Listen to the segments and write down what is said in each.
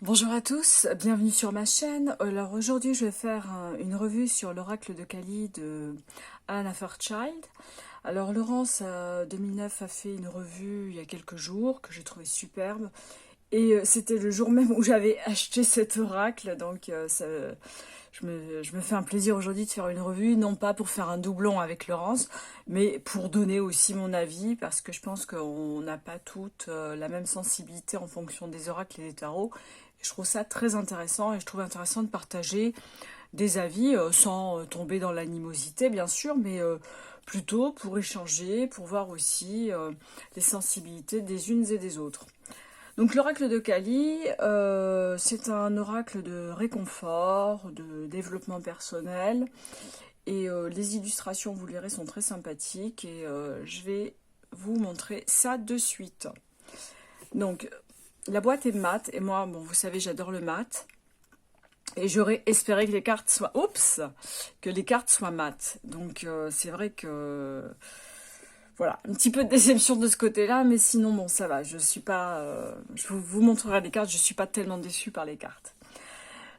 Bonjour à tous, bienvenue sur ma chaîne. Alors aujourd'hui je vais faire une revue sur l'oracle de Kali de Anna Fairchild. Alors Laurence 2009 a fait une revue il y a quelques jours que j'ai trouvé superbe. Et c'était le jour même où j'avais acheté cet oracle, donc je me fais un plaisir aujourd'hui de faire une revue, non pas pour faire un doublon avec Laurence, mais pour donner aussi mon avis, parce que je pense qu'on n'a pas toutes la même sensibilité en fonction des oracles et des tarots. Je trouve ça très intéressant et je trouve intéressant de partager des avis sans tomber dans l'animosité, bien sûr, mais plutôt pour échanger, pour voir aussi les sensibilités des unes et des autres. Donc l'oracle de Kali, c'est un oracle de réconfort, de développement personnel. Et les illustrations, vous le verrez, sont très sympathiques. Et je vais vous montrer ça de suite. Donc la boîte est mate. Et moi, bon, vous savez, j'adore le mat. Et j'aurais espéré que les cartes soient... Oups, que les cartes soient mates. Donc c'est vrai que... Voilà, un petit peu de déception de ce côté-là, mais sinon, bon, ça va. Je suis pas... je vous montrerai les cartes, je suis pas tellement déçue par les cartes.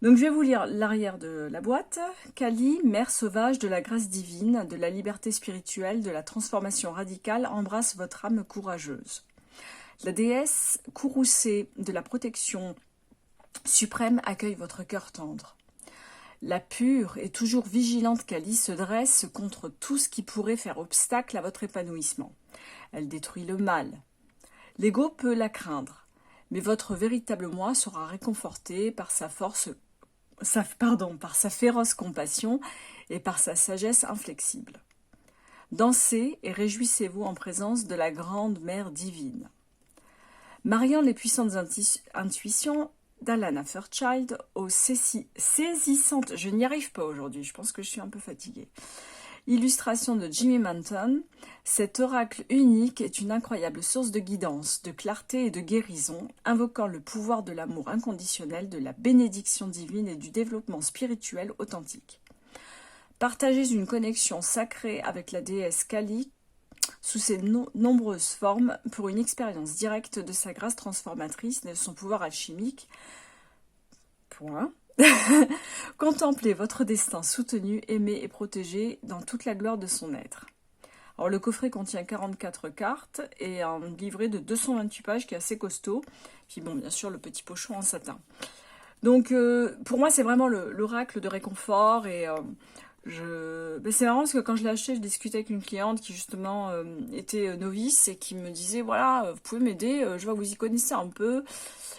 Donc, je vais vous lire l'arrière de la boîte. Kali, mère sauvage de la grâce divine, de la liberté spirituelle, de la transformation radicale, embrasse votre âme courageuse. La déesse courroucée de la protection suprême accueille votre cœur tendre. La pure et toujours vigilante Kali se dresse contre tout ce qui pourrait faire obstacle à votre épanouissement. Elle détruit le mal. L'ego peut la craindre, mais votre véritable moi sera réconforté par par sa féroce compassion et par sa sagesse inflexible. Dansez et réjouissez-vous en présence de la grande mère divine. Mariant les puissantes intuitions d'Alana Fairchild aux saisissantes... Je n'y arrive pas aujourd'hui, je pense que je suis un peu fatiguée. Illustration de Jimmy Manton. Cet oracle unique est une incroyable source de guidance, de clarté et de guérison, invoquant le pouvoir de l'amour inconditionnel, de la bénédiction divine et du développement spirituel authentique. Partagez une connexion sacrée avec la déesse Kali sous ses nombreuses formes pour une expérience directe de sa grâce transformatrice et de son pouvoir alchimique. Point. Contemplez votre destin soutenu, aimé et protégé dans toute la gloire de son être. Alors, le coffret contient 44 cartes et un livret de 228 pages qui est assez costaud. Puis bon, bien sûr, le petit pochon en satin. Donc, pour moi, c'est vraiment l'oracle de réconfort et... c'est marrant parce que quand je l'ai acheté, je discutais avec une cliente qui justement était novice et qui me disait voilà, vous pouvez m'aider, je vois que vous y connaissez un peu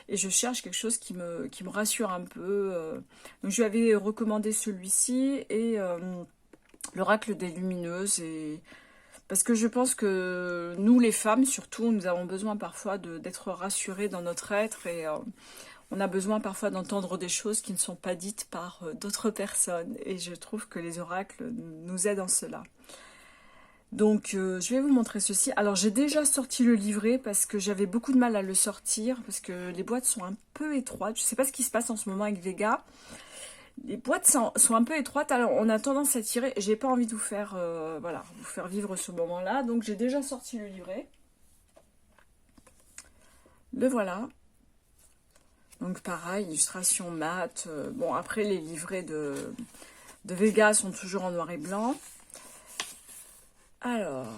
et je cherche quelque chose qui me rassure un peu. Donc je lui avais recommandé celui-ci et l'oracle des lumineuses et parce que je pense que nous les femmes surtout, nous avons besoin parfois d'être rassurées dans notre être et on a besoin parfois d'entendre des choses qui ne sont pas dites par d'autres personnes. Et je trouve que les oracles nous aident en cela. Donc, je vais vous montrer ceci. Alors, j'ai déjà sorti le livret parce que j'avais beaucoup de mal à le sortir. Parce que les boîtes sont un peu étroites. Je ne sais pas ce qui se passe en ce moment avec Vega. Les boîtes sont un peu étroites. Alors, on a tendance à tirer. J'ai pas envie de vous faire, voilà, vous faire vivre ce moment-là. Donc, j'ai déjà sorti le livret. Le voilà. Donc pareil, illustration mat. Bon, après les livrets de Vega sont toujours en noir et blanc. Alors,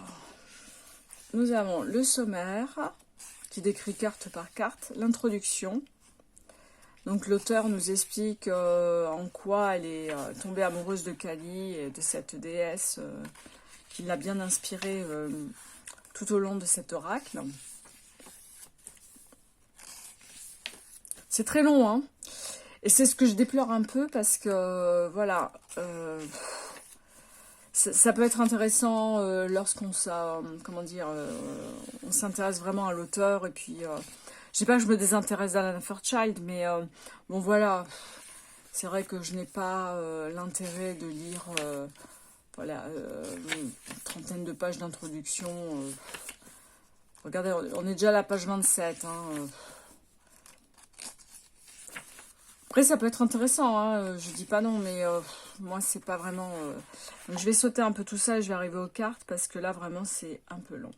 nous avons le sommaire qui décrit carte par carte, l'introduction. Donc l'auteur nous explique en quoi elle est tombée amoureuse de Kali et de cette déesse qui l'a bien inspirée tout au long de cet oracle. C'est très long, hein. Et c'est ce que je déplore un peu parce que, voilà, ça peut être intéressant lorsqu'on on s'intéresse vraiment à l'auteur. Et puis, je sais pas que je me désintéresse d'Alana Fairchild, mais bon, voilà, c'est vrai que je n'ai pas l'intérêt de lire, voilà, une trentaine de pages d'introduction. Regardez, on est déjà à la page 27, hein. Après, ça peut être intéressant, hein, je dis pas non, mais moi, c'est pas vraiment... Donc, je vais sauter un peu tout ça et je vais arriver aux cartes parce que là, vraiment, c'est un peu long.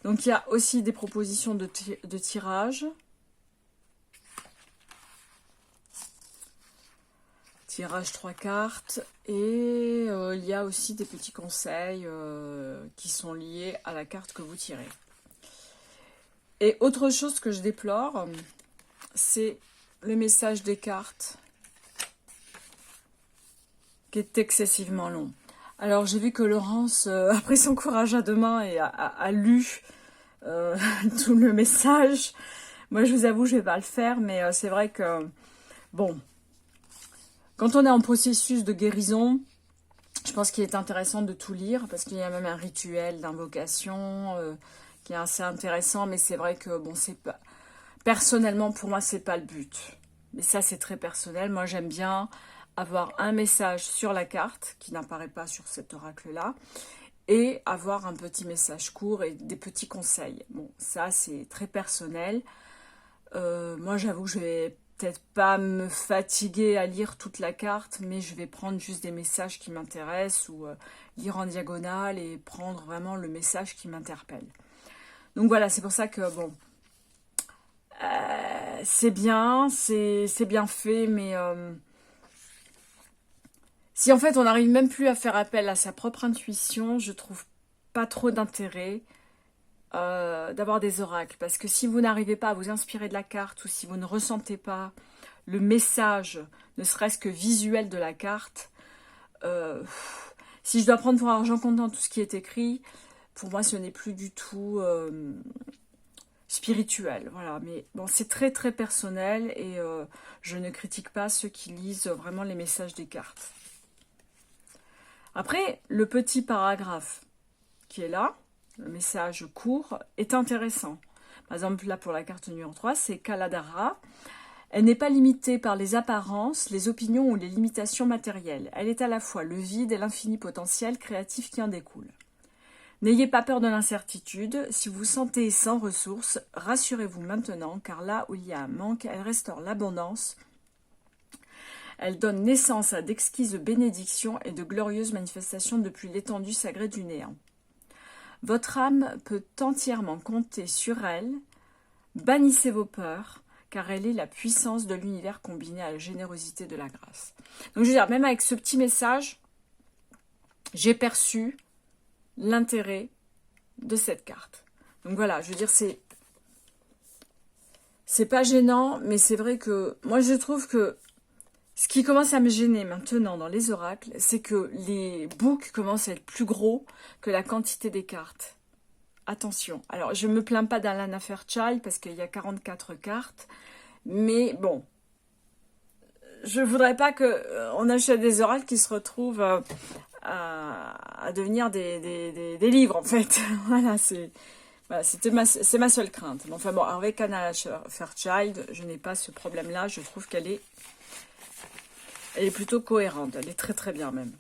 Donc, il y a aussi des propositions de tirage. tirage 3 cartes. Et il y a aussi des petits conseils qui sont liés à la carte que vous tirez. Et autre chose que je déplore, c'est le message des cartes qui est excessivement long. Alors j'ai vu que Laurence a pris son courage à deux mains et a lu tout le message. Moi je vous avoue je vais pas le faire, mais c'est vrai que bon, quand on est en processus de guérison, je pense qu'il est intéressant de tout lire parce qu'il y a même un rituel d'invocation qui est assez intéressant, mais c'est vrai que bon, c'est pas personnellement pour moi c'est pas le but. Mais ça c'est très personnel. Moi j'aime bien avoir un message sur la carte qui n'apparaît pas sur cet oracle-là et avoir un petit message court et des petits conseils. Bon, ça c'est très personnel. Moi j'avoue que je vais peut-être pas me fatiguer à lire toute la carte, mais je vais prendre juste des messages qui m'intéressent ou lire en diagonale et prendre vraiment le message qui m'interpelle. Donc voilà, c'est pour ça que bon, c'est bien, c'est bien fait, mais si en fait on n'arrive même plus à faire appel à sa propre intuition, je trouve pas trop d'intérêt d'avoir des oracles. Parce que si vous n'arrivez pas à vous inspirer de la carte ou si vous ne ressentez pas le message, ne serait-ce que visuel de la carte, si je dois prendre pour argent comptant tout ce qui est écrit, pour moi ce n'est plus du tout spirituel. Voilà. Mais bon, c'est très très personnel et je ne critique pas ceux qui lisent vraiment les messages des cartes. Après, le petit paragraphe qui est là, le message court, est intéressant. Par exemple, là pour la carte numéro 3, c'est Kaladara. Elle n'est pas limitée par les apparences, les opinions ou les limitations matérielles. Elle est à la fois le vide et l'infini potentiel créatif qui en découle. N'ayez pas peur de l'incertitude. Si vous vous sentez sans ressources, rassurez-vous maintenant, car là où il y a un manque, elle restaure l'abondance. Elle donne naissance à d'exquises bénédictions et de glorieuses manifestations depuis l'étendue sacrée du néant. Votre âme peut entièrement compter sur elle. Bannissez vos peurs, car elle est la puissance de l'univers combinée à la générosité de la grâce. Donc je veux dire, même avec ce petit message, j'ai perçu l'intérêt de cette carte. Donc voilà, je veux dire, c'est pas gênant, mais c'est vrai que moi je trouve que ce qui commence à me gêner maintenant dans les oracles, c'est que les books commencent à être plus gros que la quantité des cartes. Attention. Alors, je ne me plains pas d'Alana Fairchild parce qu'il y a 44 cartes. Mais bon, je voudrais pas qu'on achète des oracles qui se retrouvent à devenir des livres, en fait. Voilà, c'est ma seule crainte. Mais enfin bon, avec Alana Fairchild, je n'ai pas ce problème-là. Je trouve qu'elle est plutôt cohérente. Elle est très très bien même.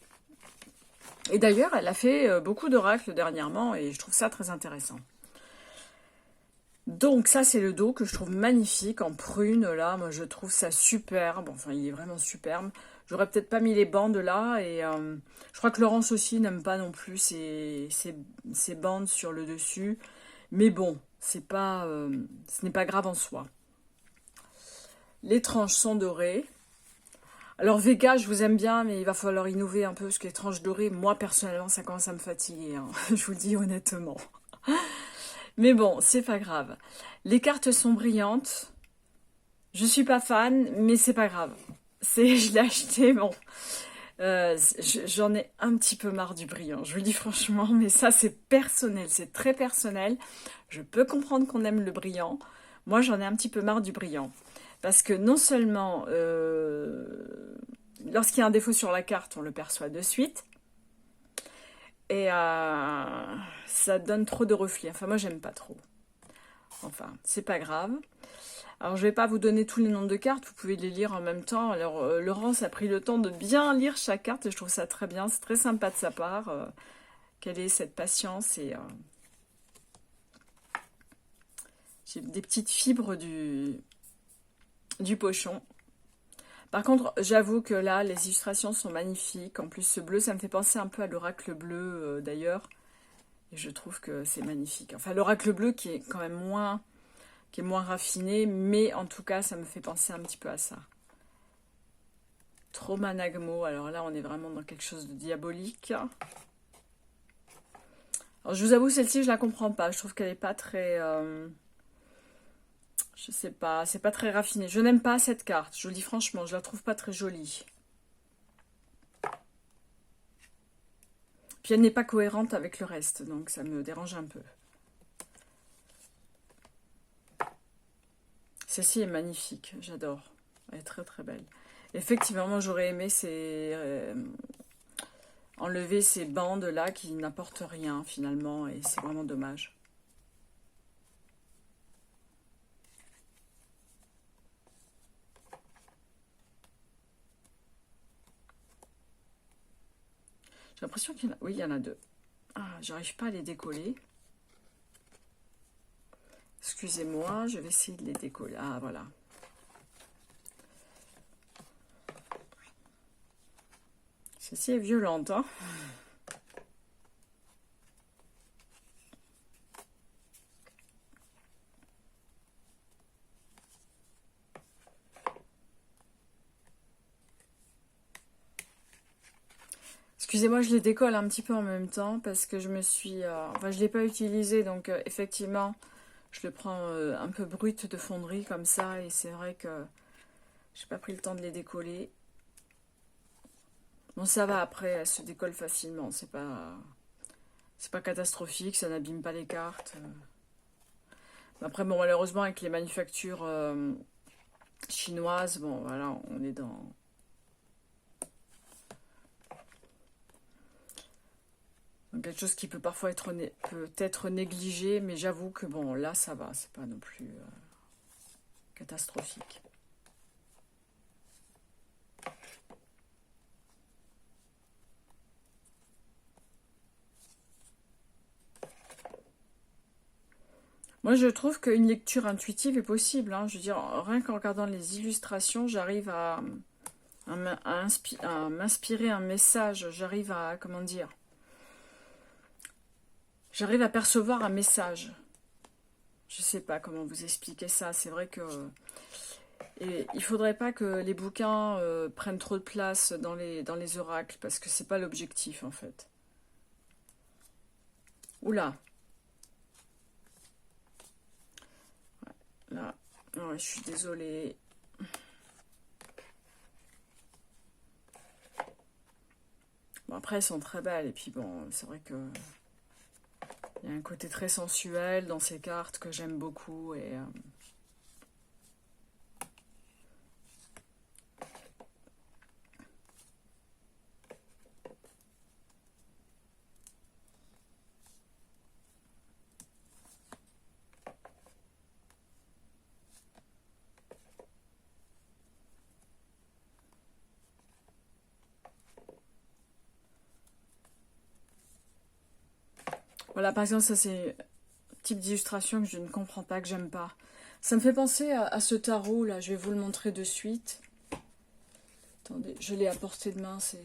Et d'ailleurs, elle a fait beaucoup d'oracles dernièrement et je trouve ça très intéressant. Donc ça, c'est le dos que je trouve magnifique en prune. Là, moi, je trouve ça superbe. Enfin, il est vraiment superbe. J'aurais peut-être pas mis les bandes là. Et je crois que Laurence aussi n'aime pas non plus ces bandes sur le dessus. Mais bon, ce n'est pas grave en soi. Les tranches sont dorées. Alors Vega, je vous aime bien, mais il va falloir innover un peu, parce que les tranches dorées, moi personnellement, ça commence à me fatiguer, hein. Je vous le dis honnêtement. Mais bon, c'est pas grave. Les cartes sont brillantes. Je suis pas fan, mais c'est pas grave. Je l'ai acheté, bon. J'en ai un petit peu marre du brillant, je vous le dis franchement, mais ça c'est personnel, c'est très personnel. Je peux comprendre qu'on aime le brillant. Moi, j'en ai un petit peu marre du brillant. Parce que non seulement, lorsqu'il y a un défaut sur la carte, on le perçoit de suite. Et ça donne trop de reflets. Enfin, moi, j'aime pas trop. Enfin, c'est pas grave. Alors, je vais pas vous donner tous les noms de cartes. Vous pouvez les lire en même temps. Alors, Laurence a pris le temps de bien lire chaque carte. Et je trouve ça très bien. C'est très sympa de sa part. Qu'elle ait cette patience. Et j'ai des petites fibres du pochon. Par contre, j'avoue que là, les illustrations sont magnifiques. En plus, ce bleu, ça me fait penser un peu à l'oracle bleu, d'ailleurs. Et je trouve que c'est magnifique. Enfin, l'oracle bleu qui est quand même moins raffiné, mais en tout cas, ça me fait penser un petit peu à ça. Tromanagmo, alors là on est vraiment dans quelque chose de diabolique. Alors je vous avoue, celle-ci je la comprends pas, je trouve qu'elle est pas très... je sais pas, c'est pas très raffiné. Je n'aime pas cette carte, je vous le dis franchement, je la trouve pas très jolie. Puis elle n'est pas cohérente avec le reste, donc ça me dérange un peu. Celle-ci est magnifique, j'adore. Elle est très très belle. Effectivement, j'aurais aimé enlever ces bandes là qui n'apportent rien finalement, et c'est vraiment dommage. J'ai l'impression qu'il y en a... Oui, il y en a deux. Ah, j'arrive pas à les décoller. Excusez-moi, je vais essayer de les décoller. Ah, voilà. Celle-ci est violente, hein. Excusez-moi, je les décolle un petit peu en même temps parce que je me suis... enfin, je ne l'ai pas utilisé, donc effectivement, je le prends un peu brut de fonderie comme ça, et c'est vrai que j'ai pas pris le temps de les décoller. Bon, ça va, après, elles se décollent facilement, c'est pas catastrophique, ça n'abîme pas les cartes. Après, bon, malheureusement, avec les manufactures chinoises, bon, voilà, on est dans... quelque chose qui peut parfois être peut-être négligé, mais j'avoue que bon, là ça va, c'est pas non plus catastrophique. Moi je trouve qu'une lecture intuitive est possible, hein. Je veux dire, rien qu'en regardant les illustrations, j'arrive à m'inspirer un message, j'arrive à, comment dire, j'arrive à percevoir un message. Je sais pas comment vous expliquer ça, c'est vrai que... Et il faudrait pas que les bouquins prennent trop de place dans les oracles, parce que c'est pas l'objectif en fait. Oula. Là, ouais, je suis désolée. Bon, après, elles sont très belles, et puis bon, c'est vrai que... il y a un côté très sensuel dans ces cartes que j'aime beaucoup, et... Voilà, par exemple, ça c'est un type d'illustration que je ne comprends pas, que j'aime pas. Ça me fait penser à ce tarot là, je vais vous le montrer de suite. Attendez, je l'ai à portée de main. Vous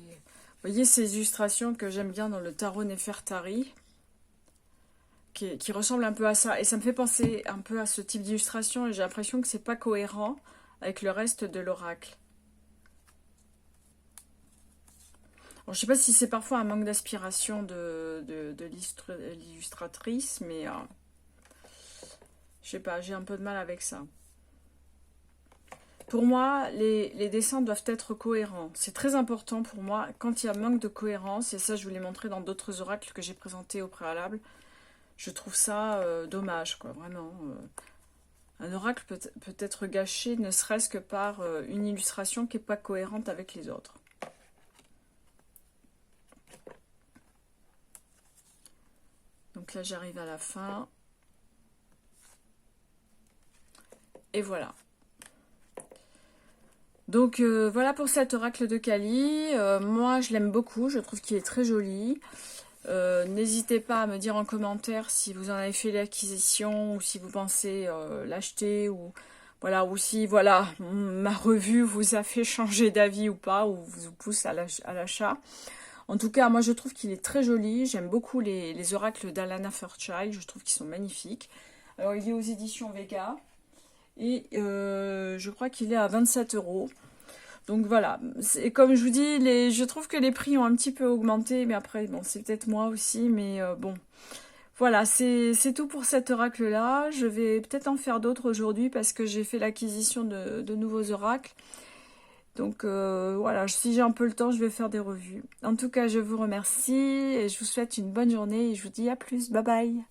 voyez ces illustrations que j'aime bien dans le tarot Nefertari, qui ressemble un peu à ça. Et ça me fait penser un peu à ce type d'illustration, et j'ai l'impression que c'est pas cohérent avec le reste de l'oracle. Bon, je ne sais pas si c'est parfois un manque d'aspiration de l'illustratrice, mais je sais pas, j'ai un peu de mal avec ça. Pour moi, les dessins doivent être cohérents. C'est très important pour moi. Quand il y a manque de cohérence, et ça je vous l'ai montré dans d'autres oracles que j'ai présentés au préalable, je trouve ça dommage, quoi, vraiment. Un oracle peut être gâché, ne serait-ce que par une illustration qui n'est pas cohérente avec les autres. Donc là, j'arrive à la fin. Et voilà. Donc voilà pour cet oracle de Kali. Moi, je l'aime beaucoup. Je trouve qu'il est très joli. N'hésitez pas à me dire en commentaire si vous en avez fait l'acquisition, ou si vous pensez l'acheter, ou voilà, ou si voilà, ma revue vous a fait changer d'avis ou pas, ou vous pousse à l'achat. En tout cas, moi je trouve qu'il est très joli. J'aime beaucoup les oracles d'Alana Fairchild. Je trouve qu'ils sont magnifiques. Alors il est aux éditions Vega. Et je crois qu'il est à 27 €. Donc voilà, et comme je vous dis, je trouve que les prix ont un petit peu augmenté, mais après, bon, c'est peut-être moi aussi, mais bon. Voilà, c'est tout pour cet oracle-là. Je vais peut-être en faire d'autres aujourd'hui parce que j'ai fait l'acquisition de nouveaux oracles. Donc voilà, si j'ai un peu le temps, je vais faire des revues. En tout cas, je vous remercie et je vous souhaite une bonne journée et je vous dis à plus. Bye bye.